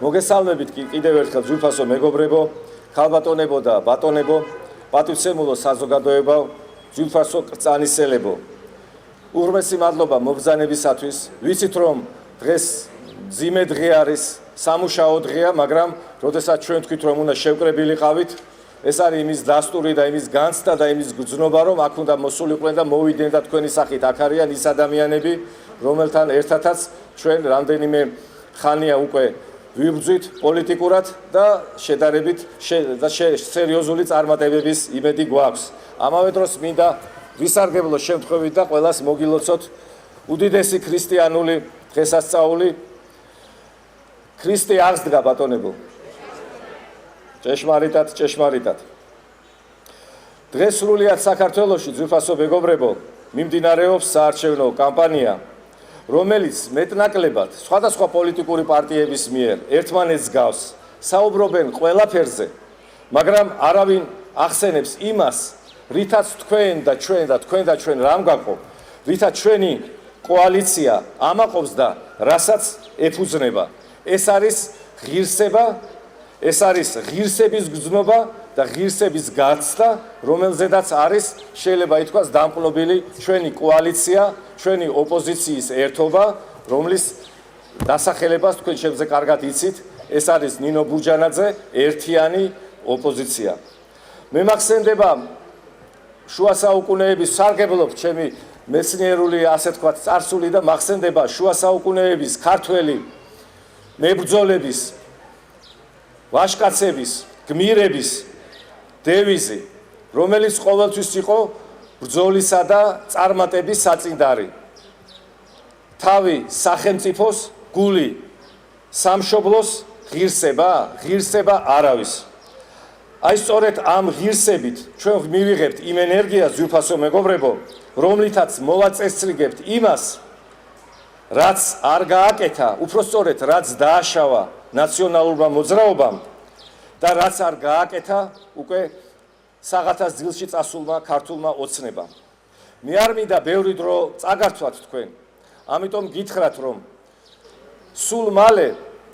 მოგესალმებით კიდევ ერთხელ ძვირფასო მეგობრებო, ქალბატონებო და ბატონებო, პატივცემულო საზოგადოებო, ძვირფასო კრწანისელებო. უღრმესი მადლობა მობრძანებისათვის. ვიცით რომ დღეს მძიმე დღე არის, სამუშაო დღეა, მაგრამ როდესაც ჩვენ თქვით რომ უნდა შევკრებილიყავით, ეს არის იმის დასტური და იმის განცდა და იმის გრძნობა, რომ აქ უნდა მოსულიყვნენ და მოვიდნენ და თქვენი სახით აქ არიან ის ადამიანები, რომელთან ერთადაც ჩვენ რამდენიმე ხანია უკვე ვიბრძვით პოლიტიკურად და შედარებით სერიოზული წარმატებების იმედი გვაქვს. ამავე დროს მინდა ვისარგებლო შემთხვევით და ყველას მოგილოცოთ უდიდესი ქრისტიანული დღესასწაული. ქრისტე აღსდგა ბატონებო. ჭეშმარიტად. დღეს სრულიად საქართველოში ძვირფასო მეგობრებო მიმდინარეობს საარჩევნო კამპანია, რომელიც მეტნაკლებად სხვადასხვა პოლიტიკური პარტიების მიერ ერთმანეთს გავს, საუბრობენ ყველაფერზე, მაგრამ არავინ ახსენებს იმას, რითაც თქვენ და ჩვენ რამ გაყო, რითაც ჩვენი კოალიცია ამაყობს და რასაც ეფუძნება. ეს არის ღირსება, ეს არის ღირსების გრძნობა და ღირსების გაცდა, რომელზედაც არის შეიძლება ითქვას დამყნობილი ჩვენი კოალიცია, ჩვენი ოპოზიციის ერთობა, რომლის დასახელებას თქვენ შემზე კარგად იცით, ეს არის ნინო ბურჯანაძე, ერთიანი ოპოზიცია. მე მახსენდება შუა საუკუნეების სარგებლობ ჩემი მეცნიერული ასე თქვა წარსული და მახსენდება შუა საუკუნეების ქართველი მებრძოლების ვაჟკაცების, გმირების დევიზი, რომელიც ყოველთვის იყო ბრძოლისა და წარმატების საწინდარი. თავი სახელმწიფოს, გული სამშობლოს, ღირსება არავის. აი სწორედ ამ ღირსებით ჩვენ მივიღებთ იმ ენერგიას, ძვირფასო მეგობრებო, რომლითაც მოვაწესრიგებთ იმას, რაც არ გააკეთა, უფრო სწორედ რაც დააშავა ნაციონალურმა მოძრაობამ და რაც არ გააკეთა უკვე საღათას ძილში წასულმა ქართულმა ოცნებამ. მე არ მინდა ბევრი დრო წაგართვათ თქვენ, ამიტომ გითხრათ რომ სულ მალე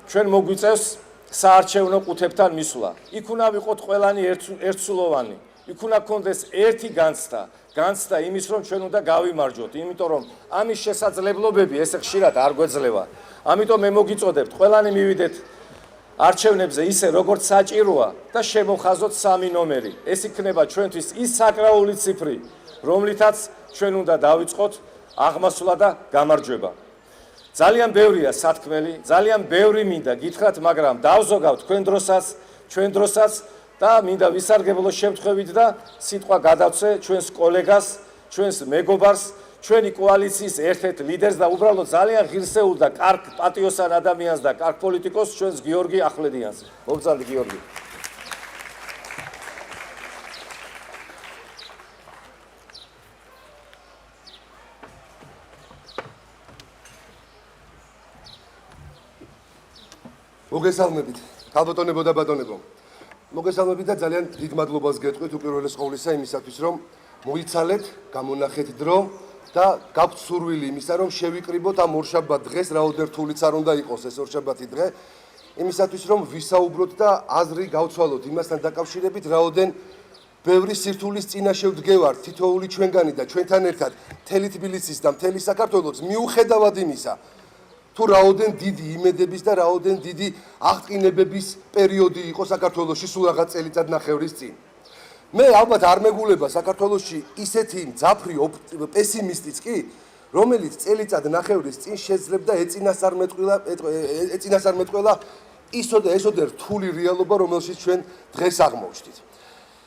ჩვენ მოგვიწევს საარჩევნო ყუთებთან მისვლა. იქ უნდა ვიყოთ ყველანი ერთსულოვანი, იქ უნდა გქონდეს ერთი განცდა იმის რომ ჩვენ უნდა გავიმარჯვოთ, იმიტომ რომ ამის შესაძლებლობები ესე ხშირად არ გვეძლევა. ამიტომ მე მოგიწოდებთ ყველანი მივიდეთ არჩევნებზე ისე როგორც საჭიროა და შემოხაზოთ 3 ნომერი. ეს იქნება ჩვენთვის ის საკრაული ციფრი, რომლითაც ჩვენ უნდა დავიწყოთ აღმასვლა და გამარჯვება. ძალიან ბევრია სათქმელი, ძალიან ბევრი მინდა გითხრათ, მაგრამ დავზოგავ ჩვენ დროსაც და მინდა ვისარგებლო შემთხვევით და სიტყვა გადავცე ჩვენს კოლეგას, ჩვენს მეგობარს, ჩვენი კოალიციის ერთ-ერთ ლიდერს და უბრალოდ ძალიან ღირსეულ და კარგ პატიოსან ადამიანს და კარგ პოლიტიკოს ჩვენს გიორგი ახვლედიანს. მოგზავნე გიორგი. მოგესალმებით, ქალბატონებო და ბატონებო. მოგესალმებით და ძალიან დიდ მადლობას გეტყვით უპირველეს ყოვლისა იმისათვის, რომ მოიცალეთ, გამონახეთ დრო და გაქვთ სურვილი იმისა, რომ შევიკრიბოთ ამ ორშაბათ დღეს, რაოდენ რთულიც არ უნდა იყოს ეს ორშაბათი დღე, იმისათვის, რომ ვისაუბროთ და აზრი გავცვალოთ იმასთან დაკავშირებით, რაოდენ ბევრი სირთულის წინაშე ვდგევართ თითოეული ჩვენგანი და ჩვენთან ერთად მთელი თბილისის და მთელი საქართველოს მიუხედავად იმისა, თუ რაოდენ დიდი იმედების და რაოდენ დიდი აღტკინებების პერიოდი იყო საქართველოში სულ რაღაც წელიწადნახევრის წინ. მე ალბათ არ მეგულება საქართველოში ისეთი მძაფრი პესიმისტიც კი, რომელიც წელიწადნახევრის წინ შეძლებდა ეწინასარმეტყველა ისოდე რთული რეალობა, რომელშიც ჩვენ დღეს აღმოჩნდით.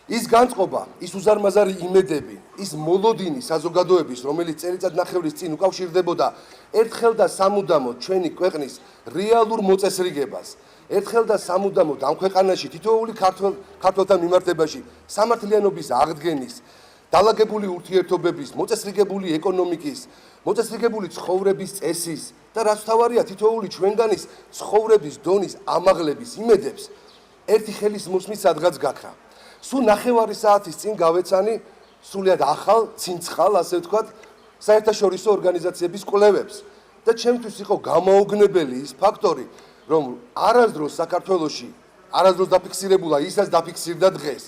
ის განწყობა, ის უზარმაზარი იმედები, ის მოლოდინი საზოგადოების, რომელიც წელიწადნახევრის წინ უკავშირდებოდა ერთხელ და სამუდამოდ ჩვენი ქვეყნის რეალურ მოწესრიგებას, ერთხელ და სამუდამოდ ამ ქვეყანაში თითოეული ქართველთან მიმართებაში სამართლიანობის აღდგენის, დალაგებული ურთიერთობების, მოწესრიგებული ეკონომიკის, მოწესრიგებული ცხოვრების წესის და რაც თავარია თითოეული ჩვენგანის ცხოვრების დონის ამაღლების იმედებს ერთი ხელის მოსმის სადღაც გაქრა. სულ 9 საათის წინ გავეცანი სრულიად ახალ, ცინცხალ, ასე ვთქვათ, საერთაშორისო ორგანიზაციების კვლევებს და ჩემთვის იყო გამაოგნებელი ის ფაქტორი, რომ არასდროს საქართველოში არასდროს დაფიქსირებულა ისაც დაფიქსირდა დღეს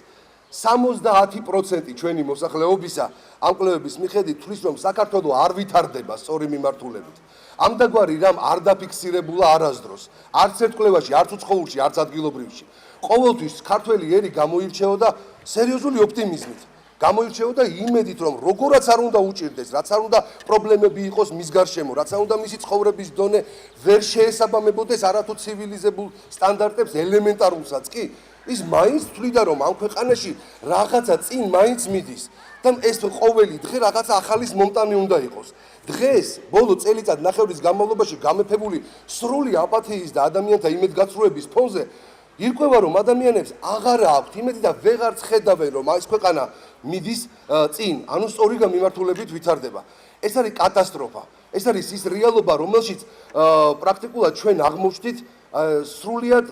70% ჩვენი მოსახლეობისა ამ კვლევების მიხედვით თვლის რომ საქართველო არ ვითარდება სწორი მიმართულებით. ამდაგვარი რამ არ დაფიქსირებულა არასდროს. არც ერთ კვლევაში, არც უცხოურში, არც ადგილობრივში. ყოველთვის ქართველი ერი გამოირჩეოდა სერიოზული ოპტიმიზმით. გამოირჩეოდა იმედით, რომ როგორაც არ უნდა უჭირდეს, რაც არ უნდა პრობლემები იყოს მის გარშემო, რაც არ უნდა მისი ცხოვრების დონე ვერ შეესაბამებოდეს არათუ ცივილიზებულ სტანდარტებს ელემენტარულსაც კი, ის მაინც თვლიდა, რომ ამ ქვეყანაში რაღაცა წინ მაინც მიდის და ეს ყოველი დღე რაღაცა ახალის მომტანი უნდა იყოს. დღეს ბოლო წელიწად ნახევრის განმავლობაში გამეფებული სრული აპათიის და ადამიანთა იმედგაცრუების ფონზე ირკვევა, რომ ადამიანებს აღარა აქვთ იმედი და ვეღარც ხედავენ, რომ ეს ქვეყანა მიდის წინ, ანუ სწორი მიმართულებით ვითარდება. ეს არის კატასტროფა. ეს არის ის რეალობა, რომელშიც პრაქტიკულად ჩვენ აღმოჩნდით სრულიად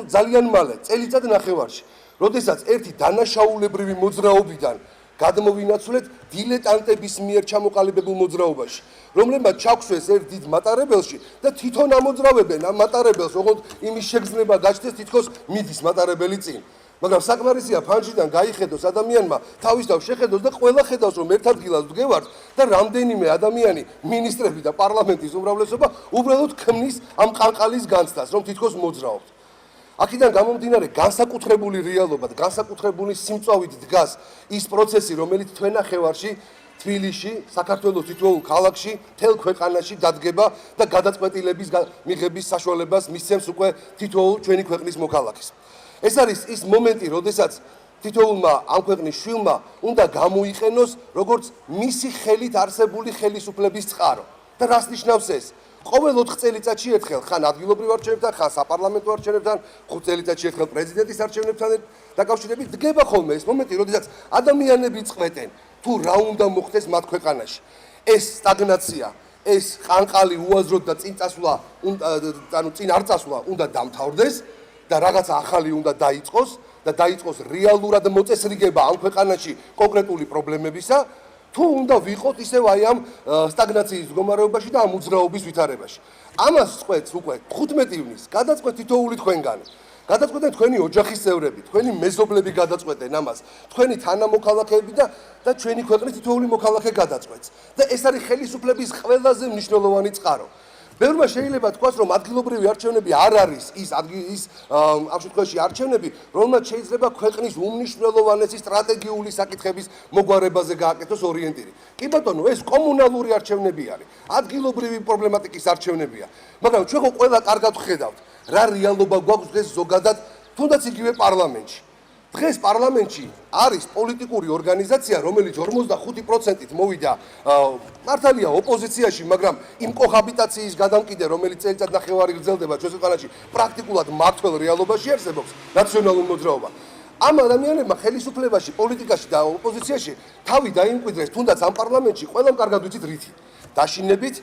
ძალიან მალე, წელიწად ნახევარში. როდესაც ერთი დანაშაულებრივი მოძრაობიდან გადმოვინაცვლეთ დილეტანტების მიერ ჩამოყალიბებულ მოძრაობაში, რომლებმაც ჩაგვსვეს ერთ დიდ მატარებელში და თვითონ ამოძრავებენ ამ მატარებელს, ოღონდ იმის შეგრძნება გაჩნდეს თითქოს მიდის მატარებელი წინ. მაგრამ საკმარისია ფანჯიდან გაიხედოს ადამიანმა თავის თავს შეხედოს და ყველა ხედავს რომ ერთ ადგილას ვდგევართ და რამდენიმე ადამიანი მინისტრები და პარლამენტის უმრავლესობა უბრალოდ ქმნის ამ ყანყალის განცდას რომ თითქოს მოძრაობთ. აქედან გამომდინარე განსაკუთრებული რეალობა და განსაკუთრებული სიმწვავით დგას ის პროცესი რომელიც თქვენ ნახევარში თბილისში, საქართველოს თითოეულ ქალაქში, მთელ ქვეყანაში დადგება და გადაწყვეტილების მიღების საშუალებას მისცემს უკვე თითოეულ ჩვენი ქვეყნის მოქალაქეს. ეს არის ის მომენტი, როდესაც თითოეულმა ამ ქვეყნის შვილმა უნდა გამოიყენოს როგორც მისი ხელით არსებული ხელისუფლების წყარო. და რას ნიშნავს ეს? ყოველ 4 წელიწადში ერთხელ ხან ადგილობრივ არჩევნებთან, ხან საპარლამენტო არჩევნებთან, 5 წელიწადში ერთხელ პრეზიდენტის არჩევნებთან დაკავშირებით დგება ხოლმე ეს მომენტი, როდესაც ადამიანები წყვეტენ თუ რა უნდა მოხდეს მათ ქვეყანაში. ეს სტაგნაცია, ეს ყანყალი უაზროდ და წინ წასვლა, ანუ წინ არ წასვლა უნდა დამთავრდეს და რაღაცა ახალი უნდა დაიწყოს და დაიწყოს რეალურად მოწესრიგება ამ ქვეყანაში კონკრეტული პრობლემებისა, თუ უნდა ვიყოთ ისევ აი ამ სტაგნაციის მდგომარეობაში და ამ უძრაობის ვითარებაში. ამას წყვეტს უკვე 15 ივნისს გადაწყვეტ თითოეული თქვენგანი. გადაწყვეტენ თქვენი ოჯახის წევრები, თქვენი მეზობლები გადაწყვეტენ ამას, თქვენი თანამოქალაქეები და ჩვენი ქვეყნის თითოეული მოქალაქე გადაწყვეტს. და ეს არის ხელისუფლების ყველაზე მნიშვნელოვანი წყარო. ბევრმა შეიძლება თქვას, რომ ადგილობრივი არჩევნები არ არის ის ამ შემთხვევაში არჩევნები, რომელმაც შეიძლება ქვეყნის უმნიშვნელოვანესი სტრატეგიული საკითხების მოგვარებაზე გააკეთოს ორიენტირი. კი ბატონო, ეს კომუნალური არჩევნები არის, ადგილობრივი პრობლემატიკის არჩევნებია, მაგრამ ჩვენ ხო ყველა კარგად ვხედავთ, რა რეალობა გვაქვს დღეს ზოგადად, თუნდაც იგივე პარლამენტში. დღეს პარლამენტში არის პოლიტიკური ორგანიზაცია, რომელიც 45%-ით მოვიდა მართალია ოპოზიციაში, მაგრამ იმ კოჰაბიტაციის გადამკიდე, რომელიც წელიწად ნახევარი გრძელდება ჩვენს ქვეყანაში, პრაქტიკულად მართლ რეალობაში არსებობს ნაციონალურ მოძრაობა. ამ ადამიანებმა ხელისუფლებაში, პოლიტიკაში და ოპოზიციაში თავი დაიმკვიდრეს, თუნდაც ამ პარლამენტში ყველამ კარგად ვიცით რითი. დაშინებით,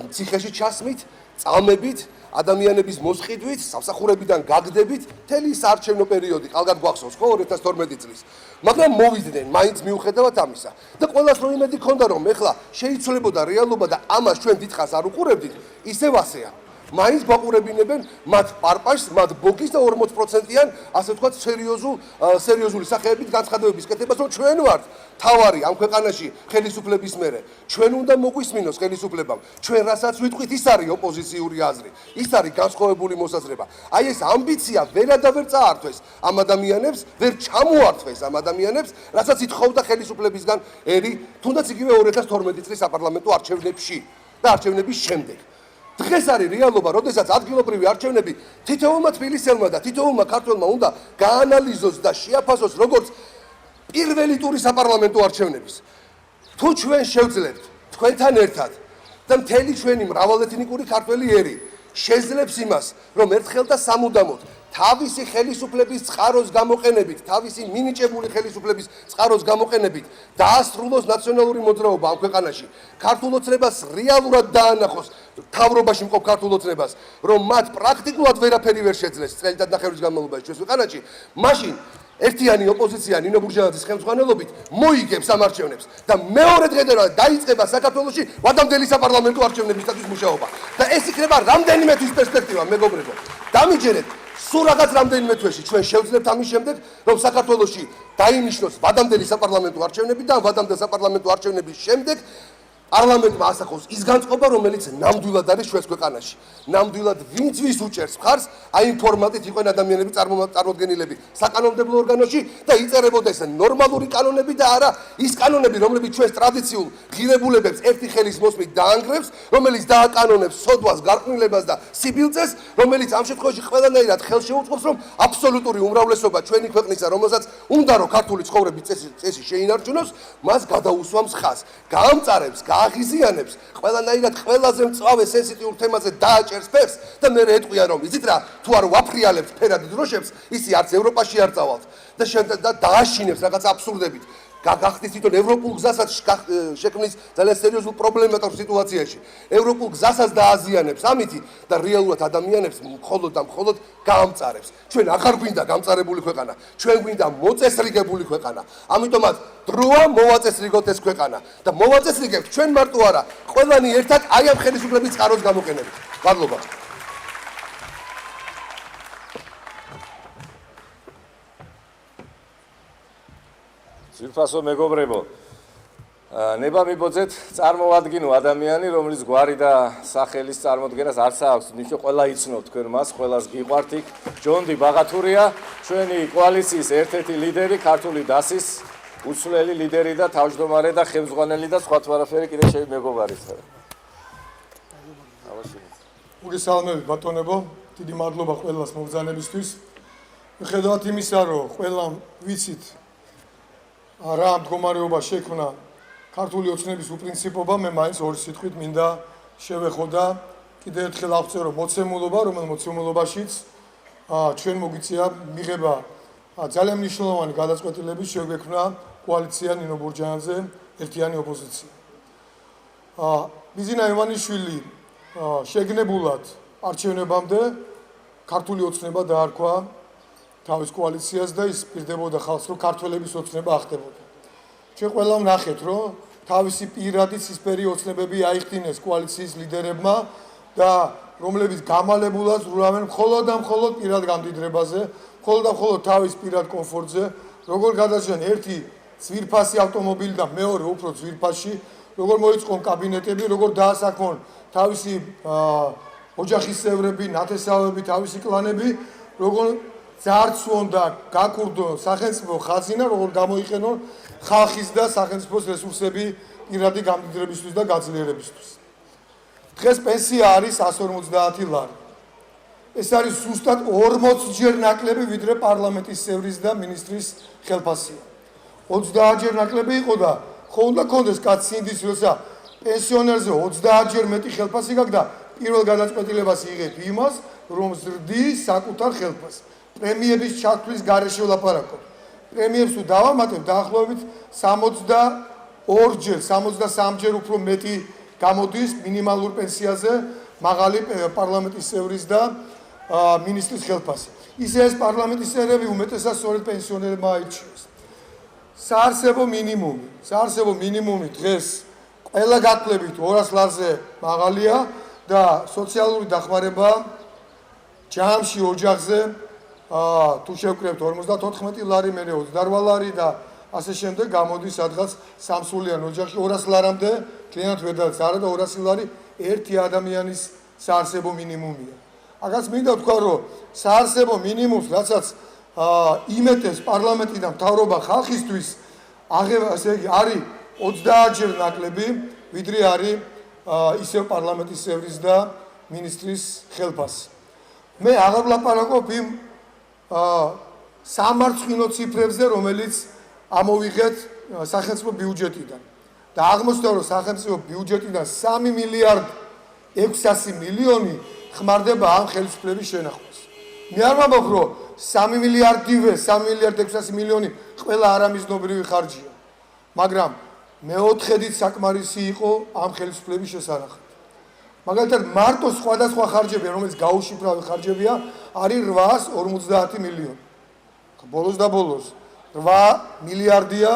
ციხეში ჩასმით, წამებით, ადამიანების მოსყიდვით, სამსახურებიდან გაგდებით, მთელი საარჩევნო პერიოდი კარგად გვახსოვს, ხო 2012 წლის. მაგრამ მოვიდნენ, მაინც მიუხედავად ამისა. და ყველას რომ იმედი ქონდა, რომ ეხლა შეიცვლებოდა რეალობა და ამას ჩვენ დიდხანს არ უყურებდით, ისევ ასეა. მაინც გვაყურებინებენ მათ პარპაშს, მათ ბოგის და 40%-იან, ასე ვთქვათ, სერიოზული სახეებით განცხადებების კეთებას, რომ ჩვენ ვართ თავარი ამ ქვეყანაში ხელისუფლების მერე. ჩვენ უნდა მოგვისმინოს ხელისუფლებამ. ჩვენ რასაც ვიტყვით, ის არის ოპოზიციური აზრი, ის არის განსხვავებული მოსაზრება. აი ეს ამბიცია ვერადავერ წაართვეს ამ ადამიანებს, ვერ ჩამოართვეს ამ ადამიანებს, რასაც ითხოვდა ხელისუფლებისგან ერი, თუნდაც იგივე 2012 წლის საპარლამენტო არჩევნებში და არჩევნების შემდეგ. დღეს არის რეალობა, როდესაც ადგილობრივი არჩევნები თითოეულმა თბილისელმა და თითოეულმა ქართველმა უნდა გაანალიზოს და შეაფასოს როგორც პირველი ტური საპარლამენტო არჩევნების. თუ ჩვენ შევძლებთ თქვენთან ერთად და მთელი ჩვენი მრავალეთნიკური ქართველი ერი შეძლებს იმას, რომ ერთხელ და სამუდამოდ თავისი ხელისუფლების წყაროს გამოყენებით, თავისი მინიჭებული ხელისუფლების წყაროს გამოყენებით დაასრულოს ნაციონალური მოძრაობა ამ ქვეყანაში, ქართულ ოცნებას რეალურად დაანახოს თავრობაში მყოფ ქართულ ოცნებას, რომ მათ პრაქტიკულად ვერაფერი ვერ შეძლეს წელიწად ნახევრის განმავლობაში ჩვენს ქვეყანაში, მაშინ ერთიანი ოპოზიცია ნინო ბურჟანაძის ხელმძღვანელობით მოიგებს ამ არჩევნებს და მეორე დღედან დაიწყება საქართველოში ვადამდელი საპარლამენტო არჩევნებისათვის მუშაობა და ეს იქნება რამდენიმე თვის პერსპექტივა მეგობრებო დამიჯერეთ სულ რაღაც რამდენიმე თვეში ჩვენ შევძლებთ ამის შემდეგ რომ საქართველოში დაინიშნოს ვადამდელი საპარლამენტო არჩევნები და ვადამდელ საპარლამენტო არჩევნების შემდეგ პარლამენტმა ასახოს ის განწყობა, რომელიც ნამდვილად არის ჩვენს ქვეყანაში. ნამდვილად ვინც ვის უჭერს მხარს, აი იმ ფორმატით იყვენ ადამიანები წარმოდგენილები საკანონმდებლო ორგანოში და იწერებოდეს ნორმალური კანონები და არა ის კანონები, რომლებიც ჩვენს ტრადიციულ ღირებულებებს ერთი ხელის მოსმით დაანგრევს, რომელიც დააკანონებს სოდვას, გარყვნილებას და სიბილწეს, რომელიც ამ შემთხვევაში ყველანაირად ხელშეუწყობს, რომ აბსოლუტური უმრავლესობა ჩვენი ქვეყნისა, რომელსაც უნდა რომ ქართული ცხოვრების წესი შეინარჩუნოს, მას გადაუსვამს ხაზს. გაამწარებს აღიზიანებს ყველანაირად ყველაზე მწვავე სენსიტიურ თემაზე დააჭერს ფერს და მე ეტყვიან რომ იცით რა თუ არ ვაფრიალებთ ფერად დროშებს ისი არც ევროპაში არ წავალთ და დააშინებს რაღაც აბსურდებით გახდით თვითონ ევროპულ გზასაც შექმნის ძალიან სერიოზულ პრობლემატურ სიტუაციაში ევროპულ გზასაც დააზიანებს ამითი და რეალურად ადამიანებს მხოლოდ და მხოლოდ გაამწარებს ჩვენ აღარ გვინდა გამწარებული ქვეყანა ჩვენ გვინდა მოწესრიგებული ქვეყანა ამიტომაც დროა მოვაწესრიგოთ ეს ქვეყანა და მოვაწესრიგებთ ჩვენ მარტო არა ყველანი ერთად აი ამ ხელისუფლების წყაროს გამოყენებით მადლობა ძვირფასო მეგობრებო ნება მიბოძეთ წარმოვადგინო ადამიანი რომლის გვარი და სახელის წარმოდგენას არც აქვს ნიშნო ყველა იცნობ თქვენ მას ყველას გიყვართ იქ ჯონდი ბაღათურია ჩვენი კოალიციის ერთ-ერთი ლიდერი ქართული დასის უცვლელი ლიდერი და თავმჯდომარე და ხელმძღვანელი და სხვა თვარაფერი კიდე მეგობარიც მოგესალმებით ბატონებო დიდი მადლობა ყველას მოგზანებისთვის მიუხედავად იმისა რომ ყველამ ვიცით რა მდგომარეობა შექმნა ქართული ოცნების უპრინციპობა მე მაინც ორი სიტყვით მინდა შევეხო და კიდევ ერთხელ ავწერო მოცემულობა რომელ მოცემულობაშიც ჩვენ მოგვიწია მიღება ძალიან მნიშვნელოვანი გადაწყვეტილების შეგვექმნა კოალიცია ნინო ბურჯანაძე ერთიანი ოპოზიცია ბიზინა ივანიშვილი შეგნებულად არჩევნებამდე ქართული ოცნება დაარქვა თავის კოალიციას და ის პირდებოდა ხალხს რომ ქართველების ოცნება ახდებოდა. ჩვენ ყველა ვნახეთ რომ თავისი პირადი ცისფერი ოცნებები აიხდინეს კოალიციის ლიდერებმა და რომლებიც გამალებულად ზრუნავენ მხოლოდ და მხოლოდ პირად გამდიდრებაზე, მხოლოდ და მხოლოდ თავის პირად კომფორტზე, როგორ გადაჭრენ ერთი ძვირფასი ავტომობილი და მეორე უფრო ძვირფასი, როგორ მოიწყონ კაბინეტები, როგორ დაასაქმონ თავისი ოჯახის წევრები, ნათესავები, თავისი კლანები, როგორ ძარცვონ და გაკურდონ სახელმწიფო ხაზინა, როგორ გამოიყენონ ხალხის და სახელმწიფოს რესურსები პირადი გამდიდრებისთვის და გაძლიერებისთვის. დღეს პენსია არის 150 ლარი. ეს არის ზუსტად 40-ჯერ ნაკლები, ვიდრე პარლამენტის წევრის და მინისტრის ხელფასია. 30-ჯერ ნაკლები იყო და ხო უნდა კონდეს კაცი ინდის, როცა პენსიონერზე 30-ჯერ მეტი ხელფასი გაქვს და პირველ გადაწყვეტილებას იღებ იმას, რომ ზრდის საკუთარ ხელფასს. პრემიების ჩათვლის გარეშე ვლაპარაკობ. პრემიებს თუ დავამატებ დაახლოებით 62-ჯერ, 63-ჯერ უფრო მეტი გამოდის მინიმალურ პენსიაზე მაღალი პარლამენტის წევრის და მინისტრის ხელფასი. ისე ეს პარლამენტის წევრები უმეტესად სწორედ პენსიონერებმა აირჩიეს. საარსებო მინიმუმი დღეს ყველა გათვლებით 200 ლარზე მაღალია და სოციალური დახმარება ჯამში ოჯახზე თუ შევკრებთ 54 ლარი, მე 28 ლარი და ასე შემდეგ გამოდის სადღაც სამსულიან ოჯახში 200 ლარამდე კლიენტ ვედაც არა და 200 ლარი ერთი ადამიანის საარსებო მინიმუმია. აგაც მინდა ვთქვა რომ საარსებო მინიმუმს რაცაც იმეტეს პარლამენტი და მთავრობა ხალხისთვის აღება ესე იგი არის 30-ჯერ ნაკლები ვიდრე არის ისევ პარლამენტის წევრის და მინისტრის ხელფასი. მე აღარ ვლაპარაკობ იმ სამარცხვინო ციფრებზე, რომელიც ამოვიღეთ სახელმწიფო ბიუჯეტიდან. და აღმოჩნდა, რომ სახელმწიფო ბიუჯეტიდან 3 მილიარდ 600 მილიონი ხმარდება ამ ხელისუფლების შენახვას. მე არ ვამბობ, რომ 3 მილიარდივე 3 მილიარდ 600 მილიონი ყველა არამიზნობრივი ხარჯია. მაგრამ მეოთხედით საკმარისი იყო ამ ხელისუფლების შესანახად. მაგალითად, მარტო სხვადასხვა ხარჯები, რომელიც გაუშიფრავი ხარჯებია, არის 850 მილიონი. ბოლოს და ბოლოს 8 მილიარდია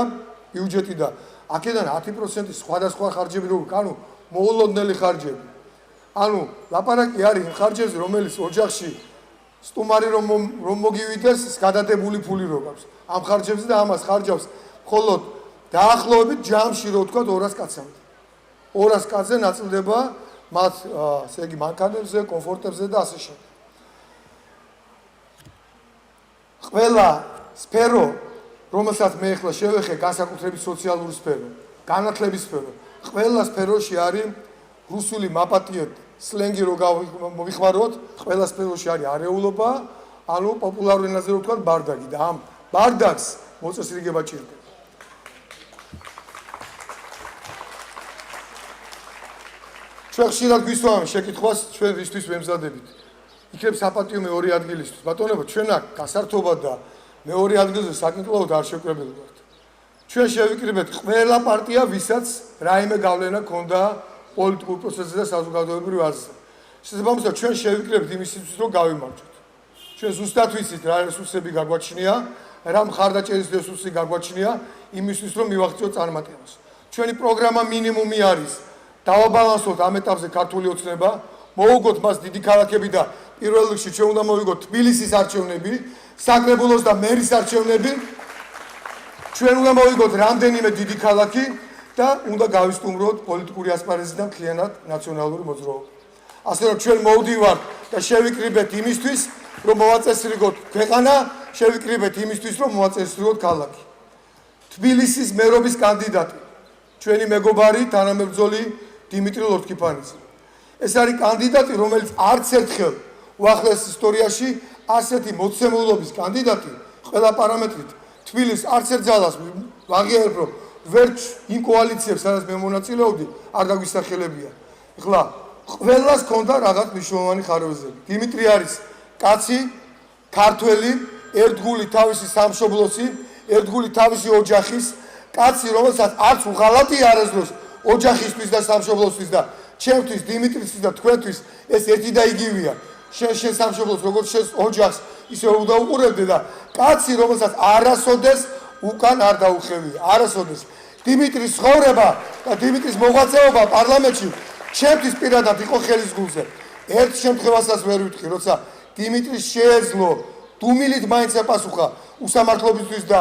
ბიუჯეტი და აქედან 10% სხვადასხვა ხარჯები როგორ, ანუ მოულოდნელი ხარჯები. ანუ ლაპარაკი არის იმ ხარჯებზე, რომელიც ოჯახში სტუმარი რომ მოგივიდეს, გადადებული ფული რო გაქვს. ამ ხარჯებზე და ამას ხარჯავს მხოლოდ დაახლოებით ჯამში რო ვთქვა 200 კაცამდე. 200 კაცზე ნაწილდება მათ ესე იგი მანქანებზე, კომფორტებზე და ასე შემდეგ. ყველა სფერო, რომელსაც მე ახლა შევეხე, განსაკუთრებით სოციალური სფერო, განათლების სფერო, ყველა სფეროში არის რუსული მაპატიეთ სლენგი რო მოვიხმაროთ, ყველა სფეროში არის არეულობა, ანუ პოპულარულ ენაზე რო ვთქვათ ბარდაკი და ამ ბარდაკს მოწესრიგება ჭირდება. ჩვენ ხშირად გვისვამენ შეკითხვას, ჩვენ ვისთვის ვემზადებით. იქნებ საპატიო მეორე ადგილისთვის. ბატონებო, ჩვენ აქ გასართობა და მეორე ადგილზე საკინკლაოდ არ შევკრებილი ვართ. ჩვენ შევიკრიბეთ ყველა პარტია, ვისაც რაიმე გავლენა ქონდა პოლიტიკურ პროცესზე და საზოგადოებრივ აზრზე. შესაბამისად, ჩვენ შევიკრიბეთ იმისთვის, რომ გავიმარჯვოთ. ჩვენ ზუსტად ვიცით რა რესურსები გაგვაჩნია, რა მხარდაჭერის რესურსი გაგვაჩნია იმისთვის, რომ მივაღწიოთ წარმატებას. ჩვენი პროგრამა მინიმუმი არის დავაბალანსოთ ამ ეტაპზე ქართული ოცნება, მოვუგოთ მას დიდი ქალაქები და პირველ რიგში ჩვენ უნდა მოვიგოთ თბილისის არჩევნები, საკრებულოს და მერის არჩევნები. ჩვენ უნდა მოვიგოთ რამდენიმე დიდი ქალაქი და უნდა გავისტუმროთ პოლიტიკური ასპარეზი და მთლიანად ნაციონალური მოძრაობა. ასე რომ ჩვენ მოვდივართ და შევიკრიბეთ იმისთვის, რომ მოვაწესრიგოთ ქვეყანა, შევიკრიბეთ იმისთვის, რომ მოვაწესრიგოთ ქალაქი. თბილისის მერობის კანდიდატი, ჩვენი მეგობარი, თანამებრძოლი დიმიტრი ლორთქიფანიძე. ეს არის კანდიდატი, რომელიც არც ერთხელ უახლეს ისტორიაში ასეთი მოცემულობის კანდიდატი ყველა პარამეტრით თბილისს არც ერთ ძალას ვაღიარებ, რომ ვერც იმ კოალიციებს, სადაც მე მონაწილეობდი, არ დაგვისახელებია. ეხლა ყველას ქონდა რაღაც მნიშვნელოვანი ხარვეზები. დიმიტრი არის კაცი, ქართველი, ერთგული თავისი სამშობლოსი, ერთგული თავისი ოჯახის კაცი, რომელსაც არც უღალატი არასდროს ოჯახისთვის და სამშობლოსთვის და ჩემთვის, დიმიტრისთვის და თქვენთვის ეს ერთი და იგივეა. შენ სამშობლოს როგორც შენ ოჯახს ისე უნდა უყურებდე და კაცი, რომელსაც არასოდეს უკან არ დაუხევია, არასოდეს. დიმიტრის ცხოვრება და დიმიტრის მოღვაწეობა პარლამენტში ჩემთვის პირადად იყო ხელის გულზე. ერთ შემთხვევასაც ვერ ვიტყვი, როცა დიმიტრის შეეძლო დუმილით მაინც ეპასუხა უსამართლობისთვის და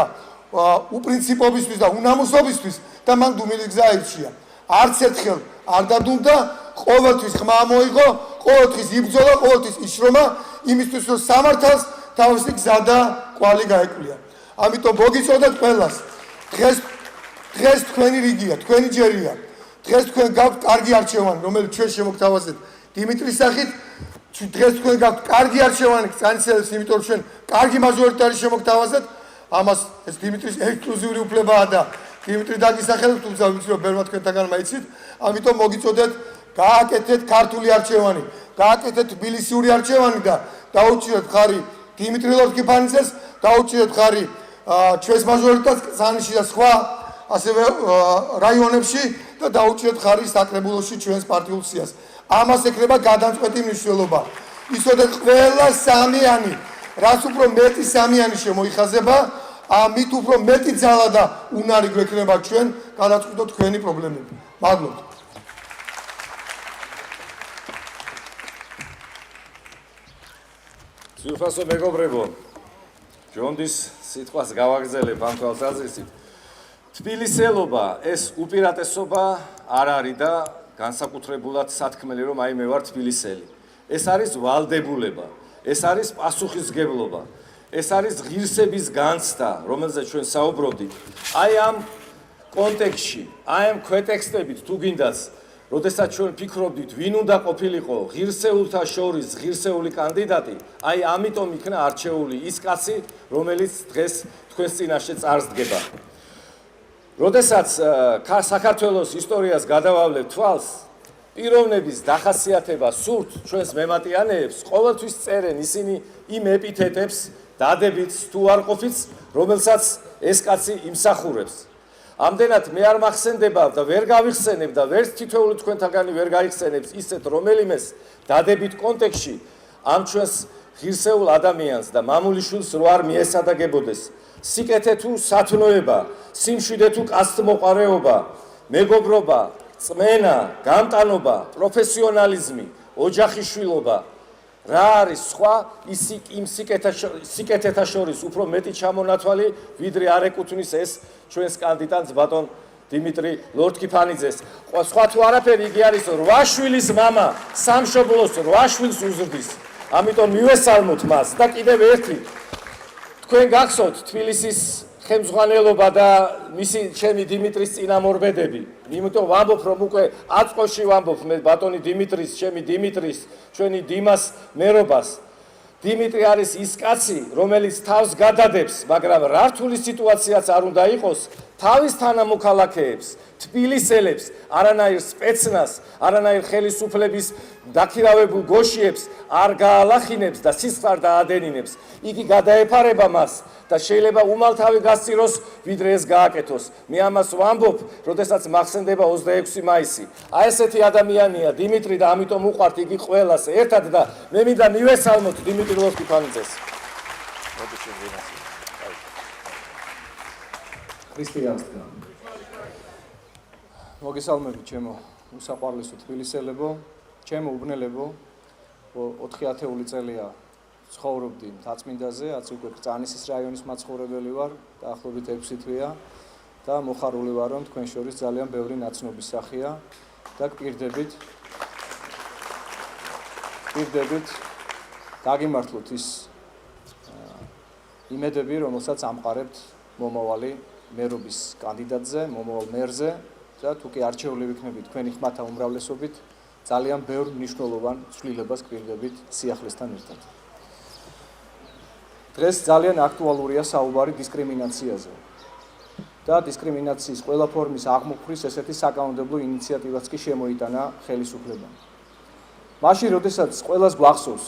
უპრინციპობისთვის და უნამუსობისთვის და მან დუმილი გზა აირჩია. არც ერთხელ არ დადუმდა, ყოველთვის ხმა მოიღო, ყოველთვის იბრძოლა, ყოველთვის იშრომა იმისთვის, რომ სამართალს თავისი გზა და კვალი გაეკვია. ამიტომ მოგიწოდეთ ყველას. დღეს თქვენი რიგია, თქვენი ჯერია. დღეს თქვენ გაქვთ კარგი არჩევანი, რომელიც ჩვენ შემოგთავაზეთ დიმიტრის სახით. დღეს თქვენ გაქვთ კარგი არჩევანი, წანიცელებს, იმიტომ რომ ჩვენ კარგი მაჟორიტარი შემოგთავაზეთ. ამას ეს დიმიტრის ექსკლუზიური უფლებაა და დიმიტრი დაგისახელებს, თუმცა ვიცი რომ ბევრმა თქვენთაგან მაიცით. ამიტომ მოგიწოდეთ, გააკეთეთ ქართული არჩევანი, გააკეთეთ თბილისიური არჩევანი და დაუჭირეთ ხარი დიმიტრი ლორთქიფანიძეს, დაუჭირეთ ხარი ჩვენს მაჟორიტარს ზანიში და სხვა ასევე რაიონებში და დაუჭირეთ ხარი საკრებულოში ჩვენს პარტიულ სიას. ამას ეკრება გადამწყვეტი მნიშვნელობა. იცოდეთ ყველა სამიანი, რაც უფრო მეტი სამიანი შემოიხაზება, ამით უფრო მეტი ძალა და უნარი გვექნება ჩვენ გადაწყვეტოთ თქვენი პრობლემები. მადლობთ. ძვირფასო მეგობრებო, ჯონდის სიტყვას გავაგრძელებ ამ თვალსაზრისით. თბილისელობა ეს უპირატესობა არ არის და განსაკუთრებულად სათქმელი რომ აი მე ვარ თბილისელი. ეს არის ვალდებულება, ეს არის პასუხისმგებლობა, ეს არის ღირსების განცდა, რომელზეც ჩვენ საუბრობდით. აი ამ კონტექსტში, აი ამ ქვეტექსტებით თუ გინდათ, როდესაც ჩვენ ფიქრობდით, ვინ უნდა ყოფილიყო ღირსეულთა შორის ღირსეული კანდიდატი, აი ამიტომ იქნა არჩეული ის კაცი, რომელიც დღეს თქვენს წინაშე წარსდგება. როდესაც საქართველოს ისტორიას გადავავლებ თვალს, პიროვნების დახასიათება სურთ ჩვენს მემატიანეებს, ყოველთვის წერენ ისინი იმ ეპითეტებს, დადებითს თუ არ ყოფილს, რომელსაც ეს კაცი იმსახურებს. ამდენად მე არ მახსენდება და ვერ გავიხსენებ და ვერც თითოეული თქვენთაგანი ვერ გაიხსენებს ისეთ რომელიმეს დადებით კონტექსტში ამ ჩვენს ღირსეულ ადამიანს და მამულიშვილს რო არ მიესადაგებოდეს სიკეთე თუ სათნოება, სიმშვიდე თუ კაცთმოყარეობა, მეგობრობა, წმენა, გამტანობა, პროფესიონალიზმი, ოჯახიშვილობა, რა არის სხვა იმ სიკეთეთა შორის უფრო მეტი ჩამონათვალი, ვიდრე არ ეკუთვნის ეს ჩვენს კანდიდატს ბატონ დიმიტრი ლორთქიფანიძეს. სხვა თუ არაფერი იგი არის 8 შვილის მამა, სამშობლოს 8 შვილს უზრდის. ამიტომ მივესალმოთ მას და კიდევ ერთი თქვენ გახსოვთ თბილისის ხელმძღვანელობა და მისი ჩემი დიმიტრის წინამორბედები. იმიტომ ვამბობ რომ უკვე აწყოში ვამბობ მე ბატონი დიმიტრის, ჩემი დიმიტრის, ჩვენი დიმას მერობას. დიმიტრი არის ის კაცი, რომელიც თავს გადადებს, მაგრამ რა რთული სიტუაციაც არ უნდა იყოს, თავის თანამოქალაქეებს, თბილისელებს, არანაირ სპეცნას, არანაირ ხელისუფლების დაქირავებულ გოშიებს არ გაალახინებს და სისხლარ დაადენინებს. იგი გადაეფარება მას და შეიძლება უმალთავი გასწიროს, ვიდრე ეს გააკეთოს. მე ამას ვამბობ, როდესაც მახსენდება 26 მაისი. აი ესეთი ადამიანია დიმიტრი და ამიტომ უყვართ იგი ყველას ერთად და მე მინდა მივესალმოთ დიმიტრი ლორთქიფანიძეს. ქრისტიანსკა. მოგესალმებით ჩემო უსაყვარლესო თბილისელებო, ჩემო უბნელებო. 4 ათეული წელია ცხოვრობდი მთაწმინდაზე, აცი უკვე წანისის რაიონის მაცხოვრებელი ვარ, დაახლოებით 6 თვეა და მოხარული ვარ რომ თქვენ შორის ძალიან ბევრი ნაცნობის სახეა და გპირდებით გაგიმართლოთ ის იმედები, რომელსაც ამყარებთ მომავალი მერობის კანდიდატზე, მომავალ მერზე და თუ კი არჩეული ვიქნებით თქვენი ხმათა უმრავლესობით, ძალიან ბევრ მნიშვნელოვან ცვლილებას გპირდებით სიახლესთან ერთად. დღეს ძალიან აქტუალურია საუბარი დისკრიმინაციაზე და დისკრიმინაციის ყველა ფორმის აღმოფხრის ესეთი საკანონმდებლო ინიციატივაც კი შემოიტანა ხელისუფლებამ. მაშინ, როდესაც ყველას გვახსოვს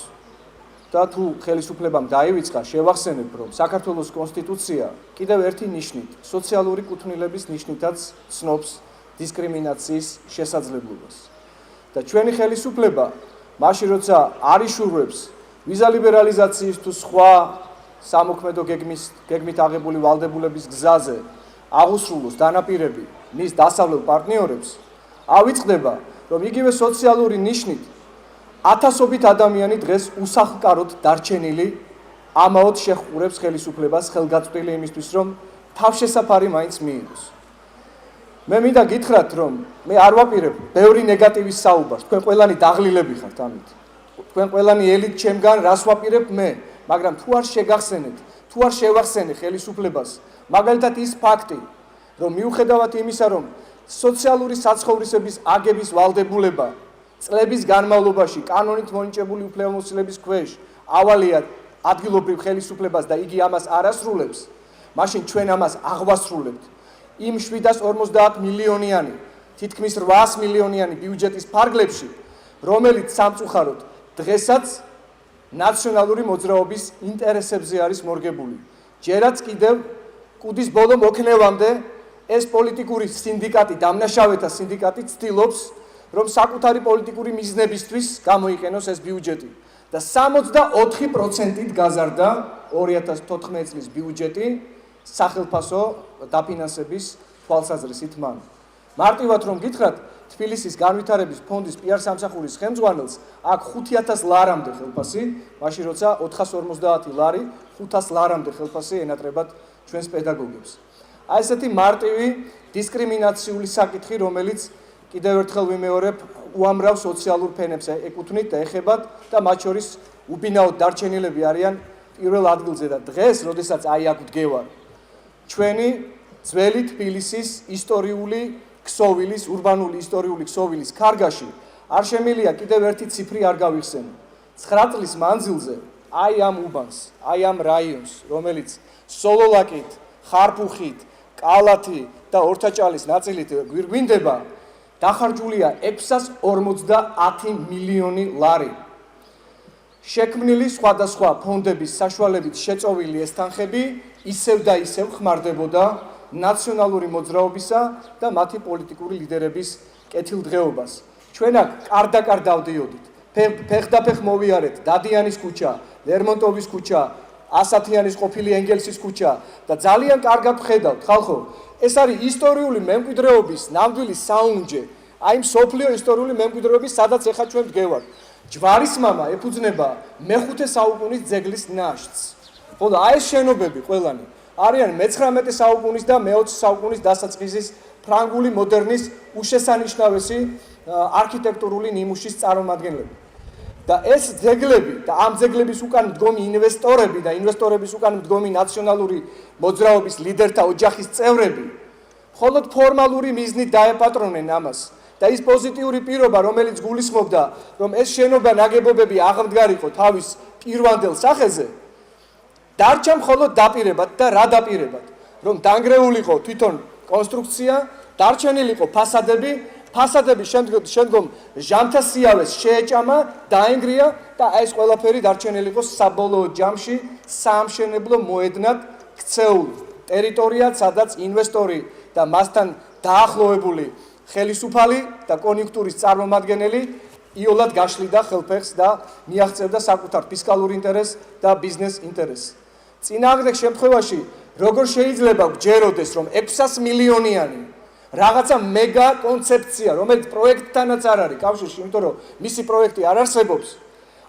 და თუ ხელისუფლებამ დაივიწყა, შევახსენებ, რომ საქართველოს კონსტიტუცია კიდევ ერთი ნიშნით, სოციალური კუთვნილების ნიშნითაც ცნობს დისკრიმინაციის შესაძლებლობას. და ჩვენი ხელისუფლება მაშინ, როცა არ იშურვებს ვიზა ლიბერალიზაციის თუ სხვა სამოქმედო გეგმით აღებული ვალდებულების გზაზე აღუსრულოს დანაპირები მის დასავლელ პარტნიორებს, ავიწყდება, რომ იგივე სოციალური ნიშნით ათასობით ადამიანი დღეს უსახლკაროდ დარჩენილი ამაოდ შეხურებს ხელისუფლებას ხელგაწყვეტილი იმისთვის, რომ თავშესაფარი მაინც მიიღოს. მე მინდა გითხრათ, რომ მე არ ვაპირებ ბევრი ნეგატივის საუბარს, თქვენ ყველანი დაღლილები ხართ ამით. თქვენ ყველანი ელით ჩემგან რას ვაპირებ მე, მაგრამ თუ არ შეგახსენეთ, თუ არ შევახსენე ხელისუფლებას, მაგალითად ის ფაქტი, რომ მიუხედავად იმისა, რომ სოციალური საცხოვრისების აგების ვალდებულება წლების განმავლობაში კანონით მონიჭებული უფლებამოსილების ქვეშ ავალია ადგილობრივ ხელისუფლებას და იგი ამას არ ასრულებს, მაშინ ჩვენ ამას აღვასრულებთ. იმ 750 მილიონიანი, თითქმის 800 მილიონიანი ბიუჯეტის ფარგლებში, რომელიც სამწუხაროდ დღესაც ნაციონალური მოძრაობის ინტერესებზე არის მორგებული. ჯერაც კიდევ კუდის ბოლო მოქნევამდე ეს პოლიტიკური სინდიკატი, დამნაშავეთა სინდიკატი ცდილობს, რომ საკუთარი პოლიტიკური მიზნებისთვის გამოიყენოს ეს ბიუჯეტი და 64%-ით გაზარდა 2014 წლის ბიუჯეტი სახელმწიფო დაფინანსების თვალსაზრისით მან. მარტივად რომ გითხრათ, თბილისის განვითარების ფონდის პიარ სამსახურის ხელმძღვანელს აქ 5000 ლარამდე ხელფასი, მაშინ როცა 450 ლარი 500 ლარამდე ხელფასი ენატრებათ ჩვენს პედაგოგებს. აი ესეთი მარტივი დისკრიმინაციული საკითხი, რომელიც კიდევ ერთხელ ვიმეორებ, უამრავ სოციალურ ფენებს ეკუთვნით და ეხებათ და მათ შორის უბინაოდ დარჩენილები არიან პირველ ადგილზე და დღეს, როდესაც აი აქ ვდგევარ, ჩვენი ძველი თბილისის ისტორიული ქსოვილის, ურბანული ისტორიული ქსოვილის ქარგაში არ შემიძლია კიდევ ერთი ციფრი არ გავიხსენო. 9 წლის მანძილზე აი ამ უბანს, აი ამ რაიონს, რომელიც სოლოლაკით, ხარფუხით, კალათი და ორთაჭალის ნაწილით გვირგვინდება, დახარჯულია 650 მილიონი ლარი. შექმნილი სხვადასხვა ფონდების საშუალებით შეწოვილი ეს თანხები ისევ და ისევ ხმარდებოდა ნაციონალური მოძრაობისა და მათი პოლიტიკური ლიდერების კეთილდღეობას. ჩვენ აქ კარდაკარ დავდიოდით. ფეხდაფეხ მოვიარეთ დადიანის ქუჩა, ლერმონტოვის ქუჩა, ასათიანის ყოფილი ენგელსის ქუჩა და ძალიან კარგად ხედავთ ხალხო, ეს არის ისტორიული მემკვიდრეობის ნამდვილი საუნჯე, აი მსოფლიო ისტორიული მემკვიდრეობის, სადაც ეხა ჩვენ ვდგევართ. ჯვარისმამა ეფუძნება მე-5 საუკუნის ძეგლის ნაშთს. ხოლო აი ეს შენობები ყველანი არიან მე-19 საუკუნის და მე-20 საუკუნის დასაწყისის ფრანგული მოდერნის უშესანიშნავესი არქიტექტურული ნიმუშის წარმომადგენლები. და ეს ძეგლები და ამ ძეგლების უკან მდგომი ინვესტორები და ინვესტორების უკან მდგომი ნაციონალური მოძრაობის ლიდერთა ოჯახის წევრები მხოლოდ ფორმალური მიზნით დაეპატრონენ ამას. და ის პოზიტიური პირობა, რომელიც გულისხმობდა, რომ ეს შენობა ნაგებობები აღმდგარიყო თავის პირვანდელ სახეზე, დარჩა მხოლოდ დაპირებად და რა დაპირებად, რომ დანგრეულიყო თვითონ კონსტრუქცია, დარჩენილიყო ფასადები, ფასადები შემდგომ ჟამთა სიავეს შეეჭამა, დაენგრია და ეს ყველაფერი დარჩენილიყო საბოლოო ჯამში საამშენებლო მოედნად ქცეულ ტერიტორიად, სადაც ინვესტორი და მასთან დაახლოებული ხელისუფალი და კონიუნქტურის წარმომადგენელი იოლად გაშლიდა ხელფეხს და მიაღწევდა საკუთარ ფისკალურ ინტერესს და ბიზნეს ინტერესს. წინააღმდეგ შემთხვევაში როგორ შეიძლება გჯეროდეს, რომ 600 მილიონიანი რაღაცა მეგა კონცეფცია, რომელიც პროექტთანაც არ არის კავშირში, იმიტომ რომ მისი პროექტი არ არსებობს,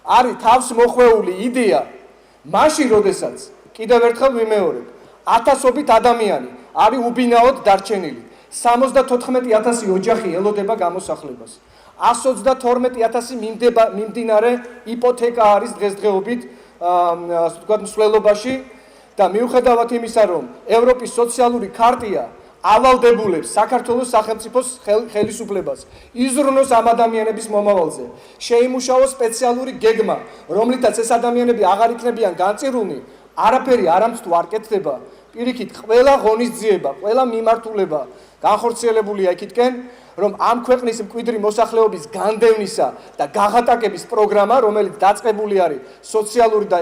არის თავს მოხვეული იდეა, მაშინ როდესაც კიდევ ერთხელ ვიმეორებ, ათასობით ადამიანი არის უბინაოდ დარჩენილი. 74,000 ოჯახი ელოდება გამოსახლებას. 122,000 მიმდინარე იპოთეკა არის დღესდღეობით ასე ვთქვათ მსვლელობაში და მიუხედავად იმისა, რომ ევროპის სოციალური ქარტია ავალდებულებს საქართველოს სახელმწიფოს ხელისუფლებას იზრუნოს ამ ადამიანების მომავალზე, შეიმუშაოს სპეციალური გეგმა, რომლითაც ეს ადამიანები აღარ იქნებიან განწირულნი, არაფერი არამც თუ არ კეთდება, პირიქით ყველა ღონისძიება, ყველა მიმართულება განხორციელებულია იქითკენ, რომ ამ ქვეყნის მკვიდრი მოსახლეობის განდევნისა და გაღატაკების პროგრამა, რომელიც დაწყებული არის სოციალური და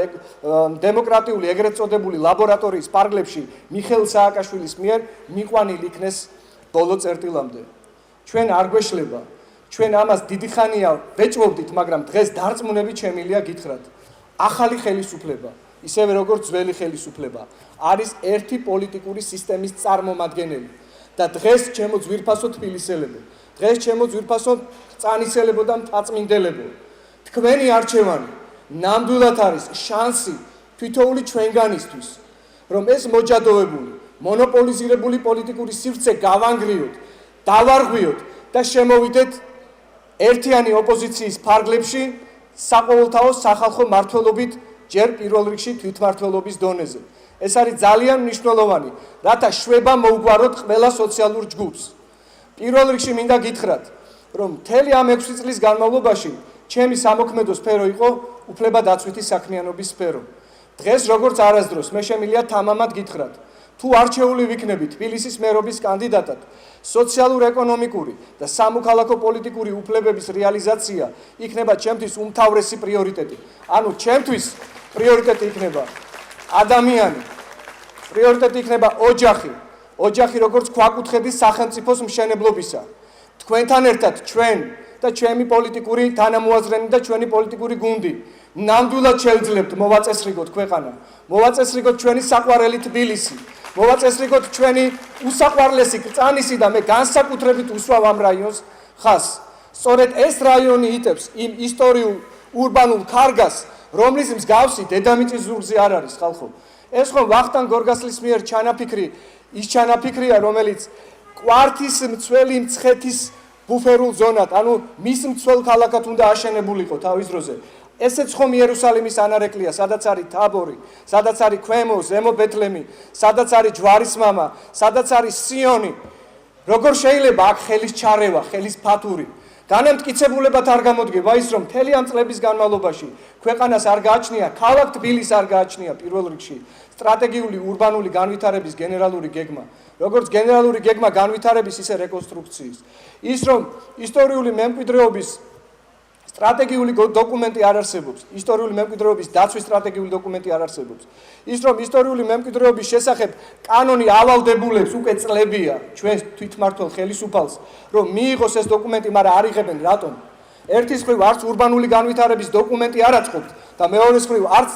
დემოკრატიული ეგრეთ წოდებული ლაბორატორიის ფარგლებში მიხეილ სააკაშვილის მიერ მიყვანილი იქნეს ბოლო წერტილამდე. ჩვენ არ გვეშლება, ჩვენ ამას დიდი ხანია ვეჭვობდით, მაგრამ დღეს დარწმუნებით შემილია გითხრათ. ახალი ხელისუფლება, ისევე როგორც ძველი ხელისუფლება, არის ერთი პოლიტიკური სისტემის წარმომადგენელი. და დღეს ჩემო ძვირფასო თბილისელებო, დღეს ჩემო ძვირფასო წანისელებო და მთაწმინდებო, თქვენი არჩევანი ნამდვილად არის შანსი თითოეული ჩვენგანისთვის, რომ ეს მოჯადოებული, მონოპოლიზირებული პოლიტიკური სივრცე გავანგრიოთ, დავარღვიოთ და შემოვიდეთ ერთიანი ოპოზიციის ფარგლებში საყოველთაო სახალხო მმართველობით, ჯერ პირველ რიგში თვითმმართველობის დონეზე. ეს არის ძალიან მნიშვნელოვანი, რათა შვება მოუგვაროთ ყველა სოციალურ ჯგუფს. პირველ რიგში მინდა გითხრათ, რომ მთელი ამ 6 წლის განმავლობაში ჩემი სამოქმედო სფერო იყო უფლებადაცვითი საქმიანობის სფერო. დღეს როგორც არასდროს მე შემიძლია თამამად გითხრათ, თუ არჩეული ვიქნები თბილისის მერობის კანდიდატად, სოციალურ-ეკონომიკური და სამოქალაქო პოლიტიკური უფლებების რეალიზაცია იქნება ჩემთვის უმთავრესი პრიორიტეტი. ანუ ჩემთვის პრიორიტეტი იქნება ადამიანი, პრიორიტეტი იქნება ოჯახი როგორც ქვაკუთხედის სახელმწიფოს მშენებლობისა. თქვენთან ერთად ჩვენ და ჩემი პოლიტიკური თანამოაზრენი და ჩვენი პოლიტიკური გუნდი ნამდვილად შევძლებთ მოვაწესრიგოთ ქვეყანა, მოვაწესრიგოთ ჩვენი საყვარელი თბილისი, მოვაწესრიგოთ ჩვენი უსაყვარლესი კრწანისი და მე განსაკუთრებით უსვავ ამ რაიონს ხას. სწორედ ეს რაიონი იტევს იმ ისტორიულ ურბანულ ქარგას, რომლის მსგავსი დედამიწის ზურგზე არ არის ხალხო. ეს ხომ ვახტანგ გორგასლის მიერ ჩანაფიქრი, ის ჩანაფიქრია, რომელიც კვართის მცველი მცხეთის ბუფერულ ზონად, ანუ მის მცველ ქალაქად უნდა აშენებულიყო თავის დროზე. ესეც ხომ იერუსალიმის ანარეკლია, სადაც არის თაბორი, სადაც არის ქვემო, ზემო ბეთლემი, სადაც არის ჯვარისმამა, სადაც არის სიონი. როგორ შეიძლება აქ ხელის ჩარევა, ხელის ფათური? განამტკიცებულებად არ გამოდგება ის, რომ მთელი ამ წლების განმავლობაში ქვეყანას არ გააჩნია, ქალაქ თბილისს არ გააჩნია პირველ რიგში სტრატეგიული ურბანული განვითარების გენერალური გეგმა, როგორც გენერალური გეგმა განვითარების, ისე რეკონსტრუქციის. ის, რომ ისტორიული მემკვიდრეობის სტრატეგიული დოკუმენტი არ არსებობს, ისტორიული მემკვიდრეობის დაცვის სტრატეგიული დოკუმენტი არ არსებობს. ის, რომ ისტორიული მემკვიდრეობის შესახებ კანონი ავალდებულებს უკვე წლებია ჩვენ თვითმმართველ ხელისუფალს, რომ მიიღოს ეს დოკუმენტი, მაგრამ არ იღებენ რატომ? ერთის მხრივ არც ურბანული განვითარების დოკუმენტი არ აწყობთ და მეორეს მხრივ არც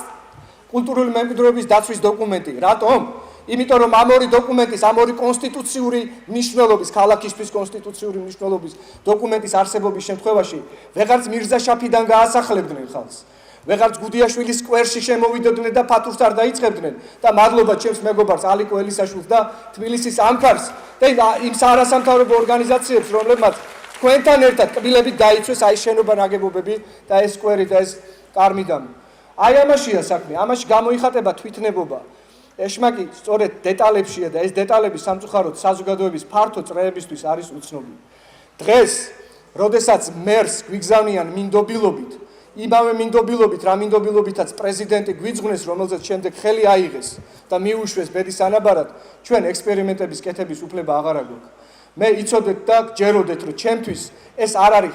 კულტურული მემკვიდრეობის დაცვის დოკუმენტი. რატომ? იმიტომ რომ ამ ორი დოკუმენტის, ამ ორი კონსტიტუციური მნიშვნელობის, ქალაქისთვის კონსტიტუციური მნიშვნელობის დოკუმენტის არსებობის შემთხვევაში ვეღარც მირზა შაფიდან გაასახლებდნენ ხალხს. ვეღარც გუდიაშვილის სკვერში შემოვიდოდნენ და ფათურს არ დაიწყებდნენ და მადლობა ჩემს მეგობარს ალიკო ელისაშვილს და თბილისის ამქარს და იმ არასამთავრობო ორგანიზაციებს, რომლებმაც თქვენთან ერთად კბილებით დაიცვეს აი შენობა ნაგებობები და ეს სკვერი და ეს კარმიდამი. აი ამაშია საქმე, ამაში გამოიხატება თვითნებობა. ეშმაკი სწორედ დეტალებშია და ეს დეტალები სამწუხაროდ საზოგადოების ფართო წრეებისთვის არის უცნობი. დღეს, როდესაც მერს გვიგზავნიან მინდობილობით, იმავე მინდობილობით, რა მინდობილობითაც პრეზიდენტი გვიძღვნეს, რომელზეც შემდეგ ხელი აიღეს და მიუშვეს ბედის ანაბარად, ჩვენ ექსპერიმენტების კეთების უფლება აღარ აგვაქვს. მე იცოდეთ და გჯეროდეთ, რომ ჩემთვის ეს არ არის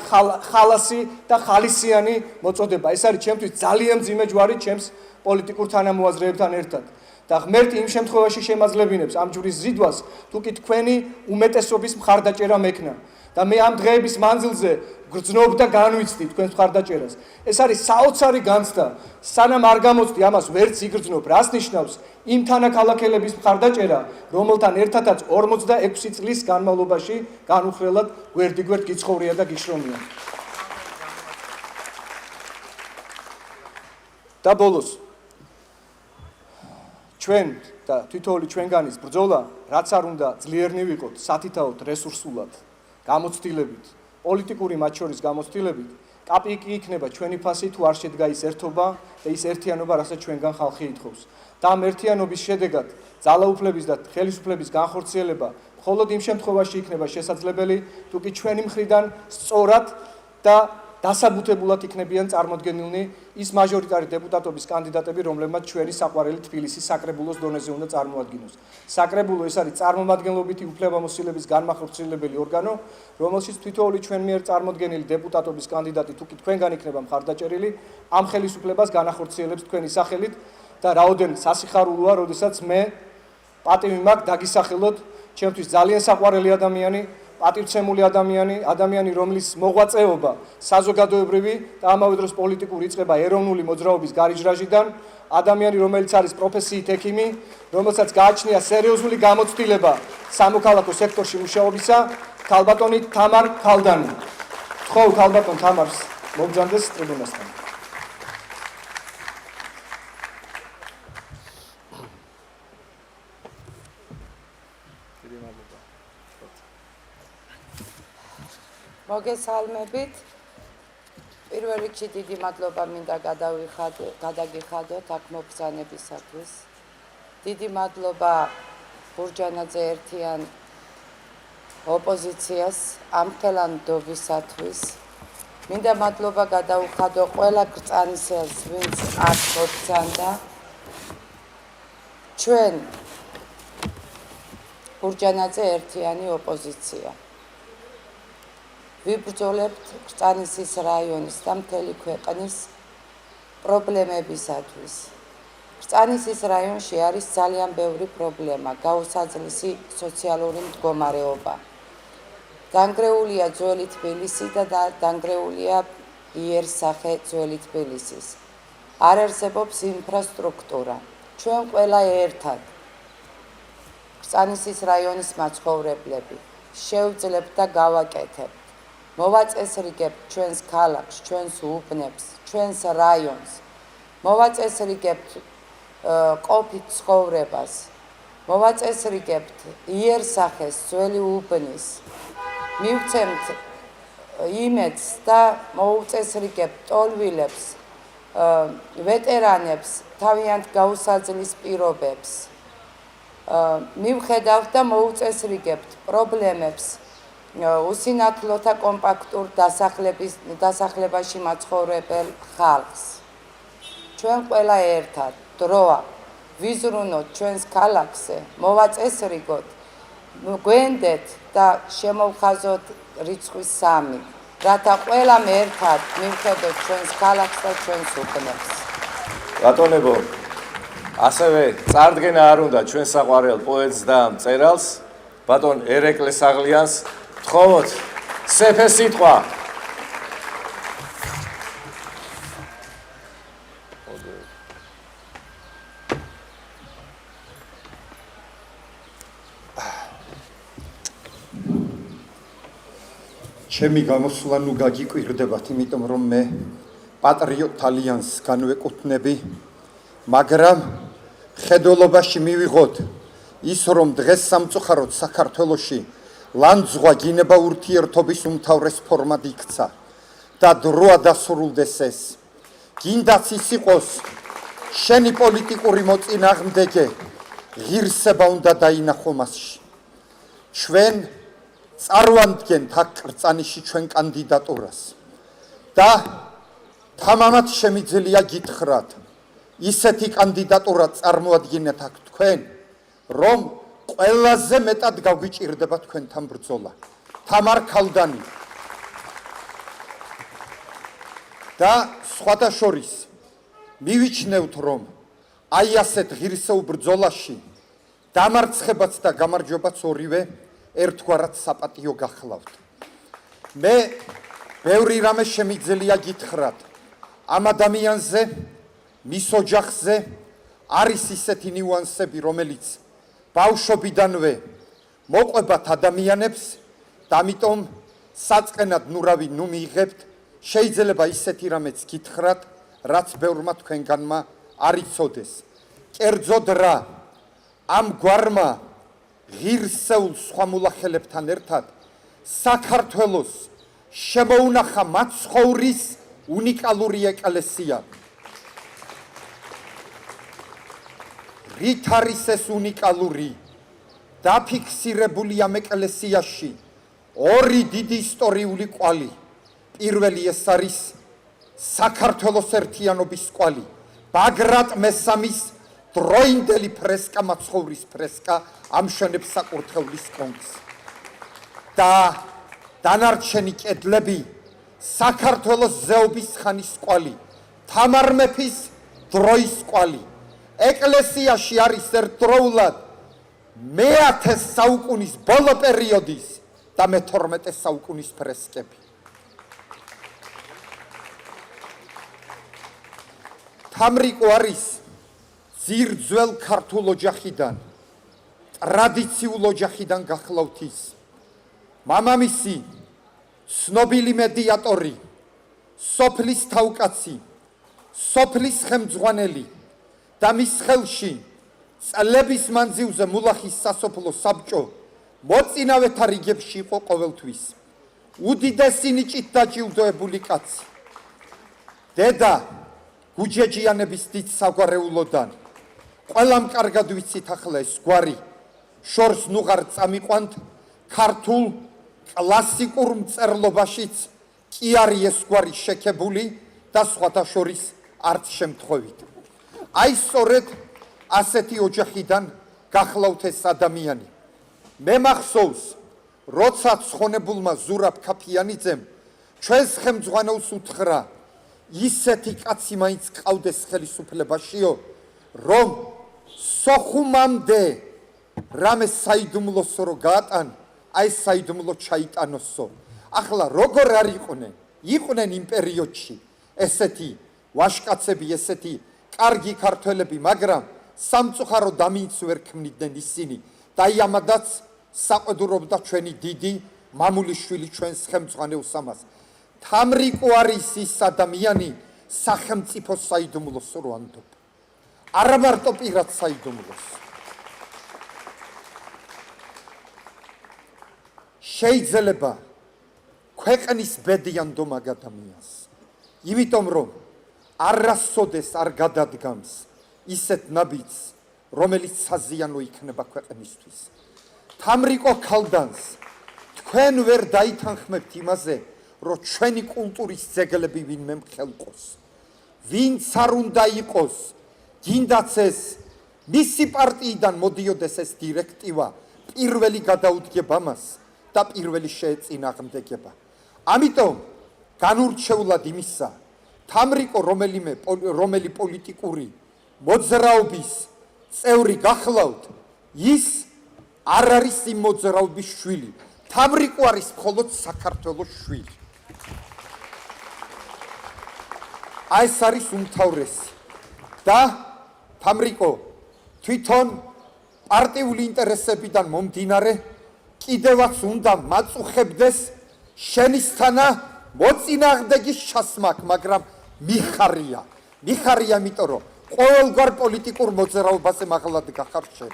ხალასი და ხალისიანი მოწოდება. ეს არის ჩემთვის ძალიან მძიმე ჯვარი ჩემს პოლიტიკურ თანამოაზრეებთან ერთად. და ღმერთი იმ შემთხვევაში შემაძლებინებს ამ ჯვრის ზიდვას, თუ კი თქვენი უმეტესობის მხარდაჭერა მექნა. და მე ამ დღეების მანძილზე გრძნობ და განვიცდი თქვენს მხარდაჭერას. ეს არის საოცარი განცდა. სანამ არ გამოცდი ამას ვერც იგრძნობ, რას ნიშნავს იმ თანაქალაქელების მხარდაჭერა, რომელთან ერთადაც 46 წლის განმავლობაში განუხრელად გვერდიგვერდ გიცხოვრია და გიშრომია. და ბოლოს ჩვენ და თითოეული ჩვენგანის ბრძოლა, რაც არ უნდა ძლიერნი ვიყოთ, სათითაოდ რესურსულად, გამოცდილებით, პოლიტიკური მათ შორის გამოცდილებით, კაპიკი იქნება ჩვენი ფასი თუ არ შედგა ის ერთობა და ის ერთიანობა, რასაც ჩვენგან ხალხი ითხოვს. და ამ ერთიანობის შედეგად ძალაუფლების და ხელისუფლების განხორციელება მხოლოდ იმ შემთხვევაში იქნება შესაძლებელი, თუ კი ჩვენი მხრიდან სწორად და დასაბუთებულად იქნებიან წარმოდგენილნი ის მაჟორიტარი დეპუტატობის კანდიდატები, რომლებმაც ჩვენი საყვარელი თბილისის საკრებულოს დონეზე უნდა წარმოადგინოს. საკრებულო ეს არის წარმომადგენლობითი უფლებამოსილების განმახორციელებელი ორგანო, რომელშიც თითოეული ჩვენ მიერ წარმოდგენილი დეპუტატობის კანდიდატი თუ კი თქვენგან იქნება მხარდაჭერილი, ამ ხელისუფლებას განახორციელებს თქვენი სახელით და რაოდენ სასიხარულოა, როდესაც მე პატივი მაქვს დაგისახელოთ ჩემთვის ძალიან საყვარელი ადამიანი, პატივცემული ადამიანი, რომლის მოღვაწეობა საზოგადოებრივი და ამავე დროს პოლიტიკური იწყება ეროვნული მოძრაობის გარიჟრაჟიდან, ადამიანი, რომელიც არის პროფესიით ექიმი, რომელსაც გააჩნია სერიოზული გამოცდილება სამოქალაქო სექტორში მუშაობისა, ქალბატონი თამარ ქალდანი. თხოვ ქალბატონ თამარს მოგზავნდეს ტრიბუნასთან. მოგესალმებით. პირველ რიგში დიდი მადლობა მინდა გადაგიხადოთ აქ მობრძანებისათვის. დიდი მადლობა ბურჯანაძე ერთიან ოპოზიციას ამხელანდობისათვის. მინდა მადლობა გადაუხადო ყველა გრწანისელს, ვინც აქ მობრძანდა. ჩვენ ბურჯანაძე ერთიანი ოპოზიცია. ვიბრძოლებთ გრწანისის რაიონის და მთელი ქვეყნის პრობლემებისათვის. გრწანისის რაიონში არის ძალიან ბევრი პრობლემა, გაუსაძლისი სოციალური მდგომარეობა. დანგრეულია ძველი თბილისი და დანგრეულია იერსახე ძველი თბილისის. არ არსებობს ინფრასტრუქტურა. ჩვენ ყველა ერთად გრწანისის რაიონის მაცხოვრებლები შევძლებთ და გავაკეთებთ. მოვაწესრიგებთ ჩვენს ქალაქს, ჩვენს უბნებს, ჩვენს რაიონს. მოვაწესრიგებთ ყოფით ცხოვრებას. მოვაწესრიგებთ იერსახეს ძველი უბნის. მივცემთ იმედს და მოუწესრიგებთ ტოლვილებს, ვეტერანებს თავიანთ გაუსაძლის პირობებს. მივხედავთ და მოუწესრიგებთ პრობლემებს უსინათლოთა კომპაქტურ დასახლებაში მაცხოვრებელ ხალხს. ჩვენ ყველა ერთად დროა ვიზრუნოთ ჩვენს ქალაქზე, მოვაწესრიგოთ, გვენდეთ და შემოვხაზოთ რიცხვი 3, რათა ყველამ ერთად მივხედოთ ჩვენს ქალაქს და ჩვენს უბნებს. ბატონებო, ასევე წარდგენა არ უნდა ჩვენ საყვარელ პოეტს და მწერალს, ბატონ ერეკლე საღლიანს, თხოვოთ სეფე სიტყვა. ჩემი გამოსვლა ნუ გაგიკვირდებათ, იმიტომ რომ მე პატრიოტ ალიანსს განვეკუთვნები, მაგრამ ხედველობაში მივიღოთ ის, რომ დღეს სამწუხაროდ საქართველოში ლანძღვა გინება ურთიერთობის უმთავრეს ფორმად იქცა და დროა დასრულდეს ეს. გინდაც ის იყოს შენი პოლიტიკური მოწინააღმდეგე, ღირსება უნდა დაინახო მასში. ჩვენ წარვადგენთ აქ კრწანიში ჩვენ კანდიდატურას და თამამად შემიძლია გითხრათ, ისეთი კანდიდატურა წარმოადგინეთ აქ თქვენ, რომ ყველაზე მეტად გაგვიჭირდება თქვენთან ბრძოლა. თამარ ქალდანი და სხვათა შორის მივიჩნევთ, რომ აი ასეთ ღირსეულ ბრძოლაში დამარცხებაც და გამარჯვებაც ორივე ერთგვარად საპატიო გახლავთ. მე ბევრი რამე შემიძლია გითხრათ ამ ადამიანზე, მის ოჯახზე, არის ისეთი ნიუანსები, რომელიც ბავშვობიდანვე მოყვებათ ადამიანებს და ამიტომ საწყენად ნუ მიიღებთ, შეიძლება ისეთი რამეც გითხრათ, რაც ბევრმა თქვენგანმა არ იცოდეს. კერძოდ რა, ამ გვარმა ღირსეულ სხვა მოლახელებთან ერთად საქართველოს შემოუნახა მაცხოვრის უნიკალური ეკლესია. რით არის ეს უნიკალური? დაფიქსირებული ამ ეკლესიაში ორი დიდი ისტორიული კვალი. პირველი ეს არის საქართველოს ერთიანობის კვალი, ბაგრატ მესამის დროინდელი ფრესკა, მაცხოვრის ფრესკა ამშვენებს საკურთხევლის კონქს. და დანარჩენი კედლები საქართველოს ზეობის ხანის კვალი, თამარ მეფის დროის კვალი. ეკლესიაში არის ერთდროულად მე-10 საუკუნის ბოლო პერიოდის და მე-12 საუკუნის ფრესკები. თამრიკო არის ძირძველ ქართულ ოჯახიდან, ტრადიციულ ოჯახიდან გახლავთ ის. მამამისი ცნობილი მედიატორი, სოფლის თავკაცი, სოფლის ხელმძღვანელი და მის ხელში წლების მანძილზე მულახის სასოფლო საბჭო მოწინავეთა რიგებში იყო ყოველთვის. უდიდესი ნიჭით დაჯილდოებული კაცი. დედა გუჯეჯიანების დიდ საგვარეულოდან. ყველამ კარგად ვიცით ახლა ეს გვარი შორს ნუღარ წამიყვანთ ქართულ კლასიკურ მწერლობაშიც კი არის ეს გვარი შექებული და სხვათა შორის არც შემთხვევით. აი სწორედ ასეთი ოჯახიდან გახლავთ ეს ადამიანი. მე მახსოვს, როცა ცხონებულმა ზურაბ ქაფიანიძემ ჩვენს ხელმძღვანელს უთხრა, ისეთი კაცი მაინც ყავდეს ხელისუფლებაშიო, რომ სოხუმამდე რამე საიდუმლოსო რო გაატან, აი საიდუმლო ჩაიტანოსო. ახლა როგორ არ იყვნენ? იყვნენ იმ პერიოდში ესეთი ვაშკაცები, ესეთი კარგი ქართველები, მაგრამ სამწუხარო დამინც ვერ ქმნიდნენ ისინი. და აი ამადაც საყვედურობდა ჩვენი დიდი მამულიშვილი ჩვენს ხელმძღვანელს ამას. თამრიკო არის ის ადამიანი სახელმწიფო საიდუმლოს რო ანდობ. არა მარტო პირად საიდუმლოს. შეიძლება ქვეყნის ბედი ანდო მაგ ადამიანს. იმიტომ რომ არასოდეს არ გადადგამს ისეთ ნაბიჯს, რომელიც საზიანო იქნება ქვეყნისთვის. თამრიკო ქალდანს თქვენ ვერ დაითანხმებთ იმაზე, რომ ჩვენი კულტურის ძეგლები ვინმე მხელყოს. ვინც არ უნდა იყოს, გინდაც ეს მისი პარტიიდან მოდიოდეს ეს დირექტივა, პირველი გადაუდგება მას და პირველი შეეწინააღმდეგება. ამიტომ განურჩევლად იმისა, თამრიკო რომელი პოლიტიკური მოძრაობის წევრი გახლავთ, ის არ არის იმ მოძრაობის შვილი. თამრიკო არის მხოლოდ საქართველოს შვილი. აი ეს არის უმთავრესი. და თამრიკო თვითონ პარტიული ინტერესებიდან მომდინარე კიდევაც უნდა მაწუხებდეს შენისთანა მოწინააღმდეგის ჩასმაკ, მაგრამ მიხარია, იმიტომ რომ ყოველგვარ პოლიტიკურ მოძრაობაზე მაღლად გახარ შენ.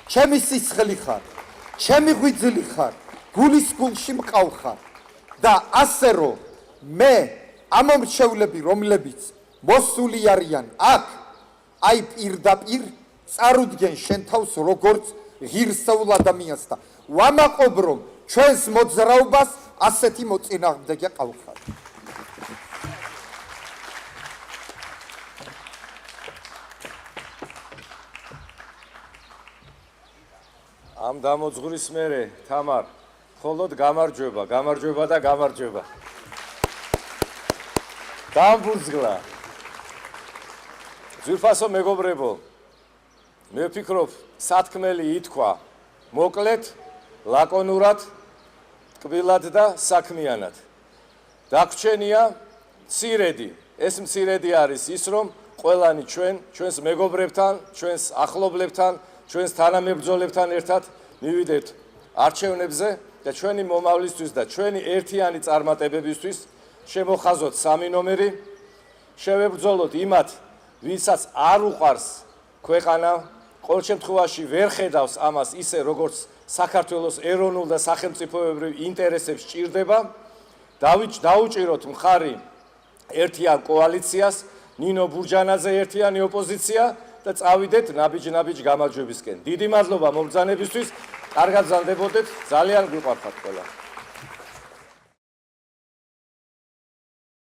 ჩემი სისხლი ხარ, ჩემი ღვიძლი ხარ, გულის გულში მყავხარ და ასე რომ მე ამ მრჩევლები, რომლებიც მოსული არიან აქ, აი პირდაპირ წარუდგენ შენ თავს როგორც ღირსეულ ადამიანს და ვამაყობ რომ ჩვენს მოძრაობას ასეთი მოწინააღმდეგე ყავხარ. ამ დამოძღვრის მერე თამარ მხოლოდ გამარჯვება და გამარჯვება. დამბურძგლა. ძვირფასო მეგობრებო, მე ვფიქრობ, სათქმელი ითქვა მოკლედ, ლაკონურად, ტკბილად და საქმიანად. დაგვრჩენია მცირედი. ეს მცირედი არის ის, რომ ყველანი ჩვენს მეგობრებთან, ჩვენს ახლობლებთან, ჩვენს თანამებრძოლებთან ერთად მივიდეთ არჩევნებზე და ჩვენი მომავლისთვის და ჩვენი ერთიანი წარმატებებისთვის შემოხაზოთ 3 ნომერი, შევებრძოლოთ იმათ, ვისაც არ უყვარს ქვეყანა, ყოველ შემთხვევაში ვერ ხედავს ამას ისე, როგორც საქართველოს ეროვნულ და სახელმწიფოებრივ ინტერესებს ჭირდება, დაუჭიროთ მხარი ერთიან კოალიციას, ნინო ბურჯანაძე ერთიანი ოპოზიცია და წავიდეთ ნაბიჯ გამარჯვებისკენ. დიდი მადლობა მომბრძანებისთვის, კარგად გრძანდებოდეთ, ძალიან გვიყვარხართ ყველა.